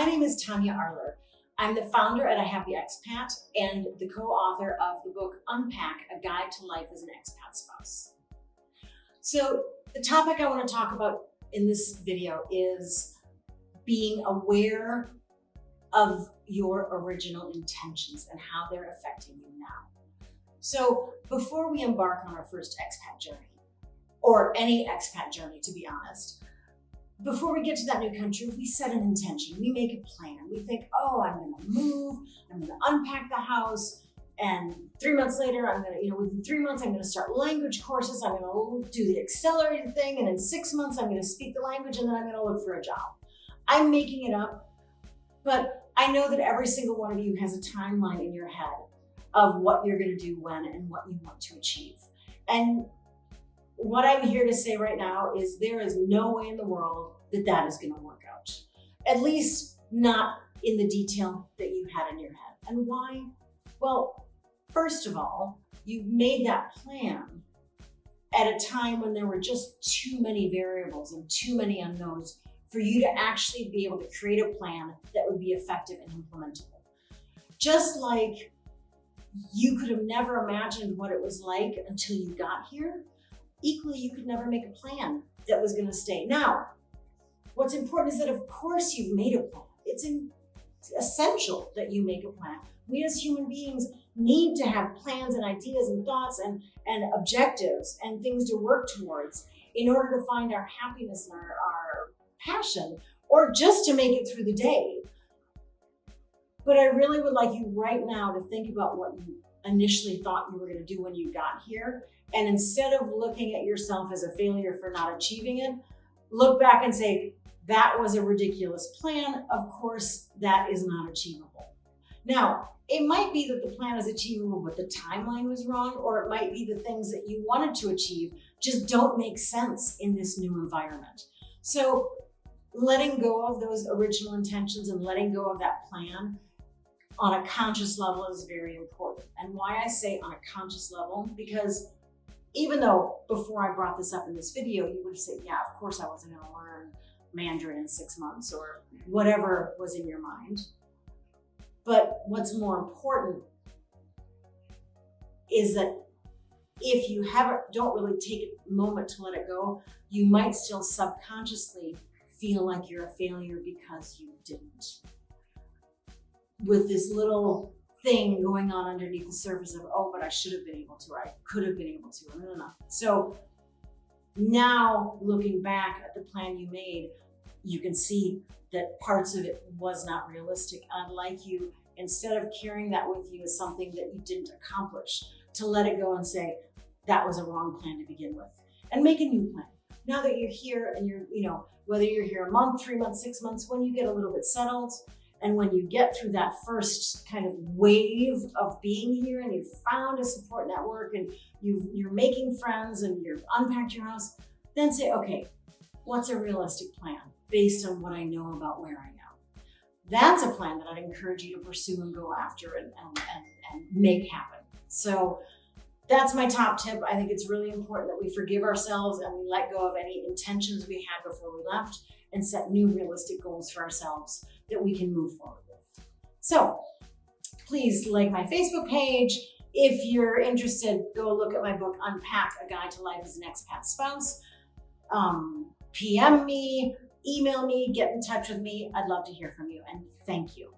My name is Tanya Arler. I'm the founder at A Happy Expat and the co-author of the book UNPACK, A Guide to Life as an Expat Spouse. So the topic I want to talk about in this video is being aware of your original intentions and how they're affecting you now. So before we embark on our first expat journey, or any expat journey to be honest, before we get to that new country, we set an intention, we make a plan. We think, oh, I'm gonna move, I'm gonna unpack the house, and 3 months later, within 3 months, I'm gonna start language courses, I'm gonna do the accelerated thing, and in 6 months, I'm gonna speak the language, and then I'm gonna look for a job. I'm making it up, but I know that every single one of you has a timeline in your head of what you're gonna do when and what you want to achieve. And what I'm here to say right now is there is no way in the world that that is going to work out. At least not in the detail that you had in your head. And why? Well, first of all, you made that plan at a time when there were just too many variables and too many unknowns for you to actually be able to create a plan that would be effective and implementable. Just like you could have never imagined what it was like until you got here, equally, you could never make a plan that was going to stay. Now, what's important is that, of course, you've made a plan. It's essential that you make a plan. We as human beings need to have plans and ideas and thoughts and objectives and things to work towards in order to find our happiness and our passion, or just to make it through the day. But I really would like you right now to think about what you initially thought you were going to do when you got here. And instead of looking at yourself as a failure for not achieving it, look back and say, that was a ridiculous plan. Of course, that is not achievable. Now, it might be that the plan is achievable, but the timeline was wrong, or it might be the things that you wanted to achieve just don't make sense in this new environment. So letting go of those original intentions and letting go of that plan on a conscious level is very important. And why I say on a conscious level, because even though before I brought this up in this video, you would have said, yeah, of course I wasn't going to learn Mandarin in 6 months or whatever was in your mind. But what's more important is that if you don't really take a moment to let it go, you might still subconsciously feel like you're a failure because you didn't. With this little thing going on underneath the surface of, oh, but I should have been able to, or I could have been able to, no. So now looking back at the plan you made, you can see that parts of it was not realistic. I'd like you, instead of carrying that with you as something that you didn't accomplish, to let it go and say, that was a wrong plan to begin with, and make a new plan. Now that you're here and you're, whether you're here a month, 3 months, 6 months, when you get a little bit settled, and when you get through that first kind of wave of being here and you've found a support network and you're making friends and you've unpacked your house, then say, okay, what's a realistic plan based on what I know about where I am? That's a plan that I'd encourage you to pursue and go after and make happen. So that's my top tip. I think it's really important that we forgive ourselves and we let go of any intentions we had before we left and set new realistic goals for ourselves that we can move forward with. So please like my Facebook page. If you're interested, go look at my book, Unpack, A Guide to Life as an Expat Spouse. PM me, email me, get in touch with me. I'd love to hear from you, and thank you.